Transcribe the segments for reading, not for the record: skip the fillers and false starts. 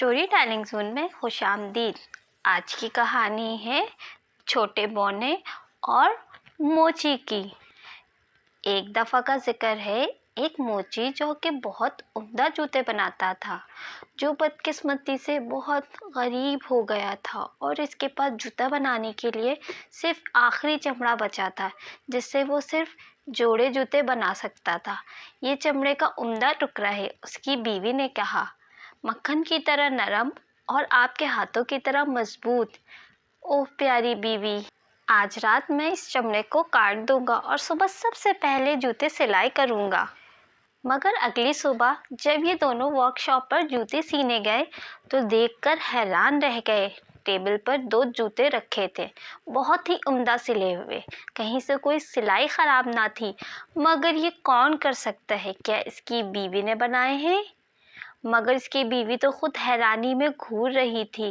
Story telling zone में खुश आमदीद। आज की कहानी है छोटे बौने और मोची की। एक दफ़ा का जिक्र है, एक मोची जो कि बहुत उम्दा जूते बनाता था, जो बदकिस्मती से बहुत गरीब हो गया था और इसके पास जूता बनाने के लिए सिर्फ आखिरी चमड़ा बचा था, जिससे वो सिर्फ जोड़े जूते बना सकता था। ये चमड़े का उम्दा टुकड़ा है। उसकी बीवी ने कहा, मक्खन की तरह नरम और आपके हाथों की तरह मजबूत। ओह प्यारी बीवी, आज रात मैं इस चमड़े को काट दूंगा और सुबह सबसे पहले जूते सिलाई करूंगा। मगर अगली सुबह जब ये दोनों वर्कशॉप पर जूते सीने गए तो देखकर हैरान रह गए। टेबल पर 2 जूते रखे थे, बहुत ही उम्दा सिले हुए, कहीं से कोई सिलाई ख़राब ना थी। मगर ये कौन कर सकता है? क्या इसकी बीवी ने बनाए हैं? मगर इसकी बीवी तो खुद हैरानी में घूर रही थी।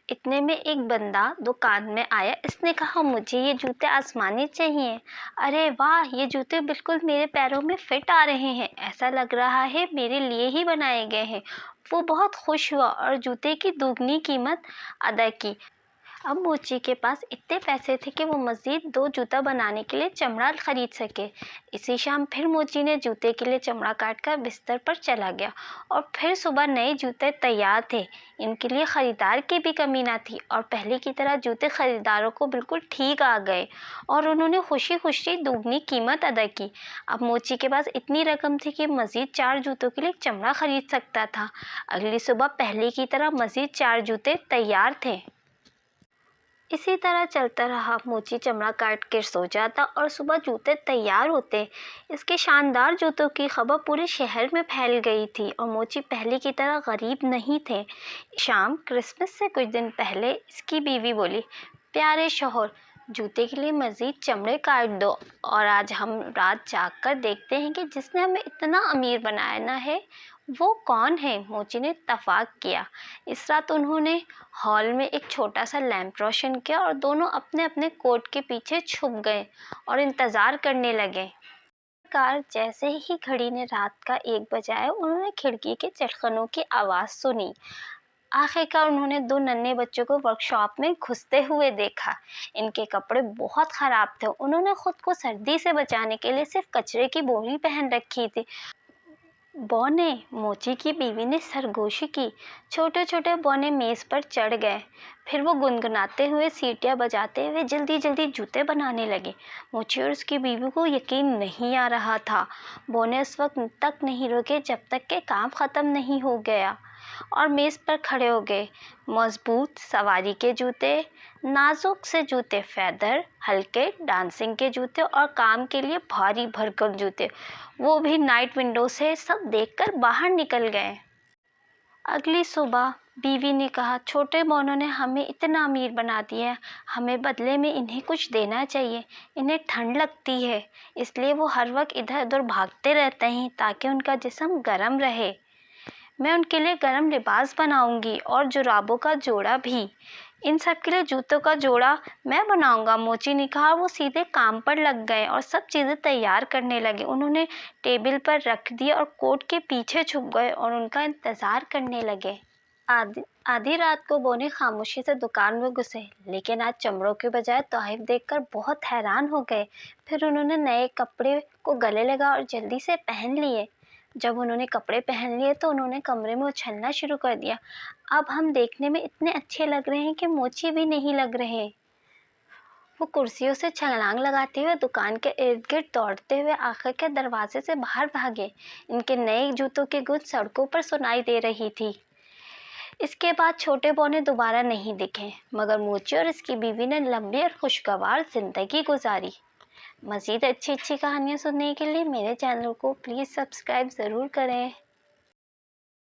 इतने में एक बंदा दुकान में आया। इसने कहा, मुझे ये जूते आसमानी चाहिए। अरे वाह, ये जूते बिल्कुल मेरे पैरों में फिट आ रहे हैं, ऐसा लग रहा है मेरे लिए ही बनाए गए हैं। वो बहुत खुश हुआ और जूते की दोगुनी कीमत अदा की। अब मोची के पास इतने पैसे थे कि वो मज़ीद 2 जूता बनाने के लिए चमड़ा खरीद सके। इसी शाम फिर मोची ने जूते के लिए चमड़ा काट कर बिस्तर पर चला गया और फिर सुबह नए जूते तैयार थे। इनके लिए ख़रीदार की भी कमी ना थी और पहले की तरह जूते ख़रीदारों को बिल्कुल ठीक आ गए और उन्होंने खुशी खुशी दोगुनी कीमत अदा की। अब मोची के पास इतनी रकम थी कि मज़ीद 4 जूतों के लिए चमड़ा खरीद सकता था। अगली सुबह पहले की तरह मज़ीद 4 जूते तैयार थे। इसी तरह चलता रहा। मोची चमड़ा काट कर सो जाता और सुबह जूते तैयार होते। इसके शानदार जूतों की खबर पूरे शहर में फैल गई थी और मोची पहले की तरह गरीब नहीं थे। शाम क्रिसमस से कुछ दिन पहले इसकी बीवी बोली, प्यारे शौहर, जूते के लिए मज़ीद चमड़े काट दो और आज हम रात जाग कर देखते हैं कि जिसने हमें इतना अमीर बनाना है वो कौन है। मोची ने इत्तफाक किया। इस रात उन्होंने हॉल में एक छोटा सा लैंप रोशन किया और दोनों अपने अपने कोट के पीछे छुप गए और इंतज़ार करने लगे। कार जैसे ही घड़ी ने रात का 1 बजाया, उन्होंने खिड़की के चटखनों की आवाज़ सुनी। आखिरकार उन्होंने 2 नन्हे बच्चों को वर्कशॉप में घुसते हुए देखा। इनके कपड़े बहुत ख़राब थे। उन्होंने खुद को सर्दी से बचाने के लिए सिर्फ कचरे की बोरी पहन रखी थी। बौने, मोची की बीवी ने सरगोशी की। छोटे छोटे बौने मेज़ पर चढ़ गए। फिर वो गुनगुनाते हुए, सीटियाँ बजाते हुए जल्दी जल्दी जूते बनाने लगे। मोची और उसकी बीवी को यकीन नहीं आ रहा था। बौने उस वक्त तक नहीं रुके जब तक कि काम ख़त्म नहीं हो गया और मेज़ पर खड़े हो गए। मजबूत सवारी के जूते, नाजुक से जूते फैदर, हल्के डांसिंग के जूते और काम के लिए भारी भरकम जूते, वो भी नाइट विंडो से, सब देखकर बाहर निकल गए। अगली सुबह बीवी ने कहा, छोटे बौनों ने हमें इतना अमीर बना दिया है, हमें बदले में इन्हें कुछ देना चाहिए। इन्हें ठंड लगती है, इसलिए वो हर वक्त इधर उधर भागते रहते हैं ताकि उनका जिस्म गर्म रहे। मैं उनके लिए गर्म लिबास बनाऊंगी और जुराबों का जोड़ा भी। इन सब के लिए जूतों का जोड़ा मैं बनाऊंगा। मोची ने कहा। वो सीधे काम पर लग गए और सब चीज़ें तैयार करने लगे। उन्होंने टेबल पर रख दिया और कोट के पीछे छुप गए और उनका इंतज़ार करने लगे। आधी रात को बौने खामोशी से दुकान में घुसे, लेकिन आज चमड़ों के बजाय तोहफ़े देखकर बहुत हैरान हो गए। फिर उन्होंने नए कपड़े को गले लगा और जल्दी से पहन लिए। जब उन्होंने कपड़े पहन लिए तो उन्होंने कमरे में उछलना शुरू कर दिया। अब हम देखने में इतने अच्छे लग रहे हैं कि मोची भी नहीं लग रहे। वो कुर्सियों से छलांग लगाते हुए दुकान के इर्द गिर्द दौड़ते हुए आखिर के दरवाजे से बाहर भागे। इनके नए जूतों की गूंज सड़कों पर सुनाई दे रही थी। इसके बाद छोटे बौने दोबारा नहीं दिखे, मगर मोची और इसकी बीवी ने लंबी और खुशगवार ज़िंदगी गुजारी। मज़ीद अच्छी अच्छी कहानियाँ सुनने के लिए मेरे चैनल को प्लीज़ सब्सक्राइब ज़रूर करें।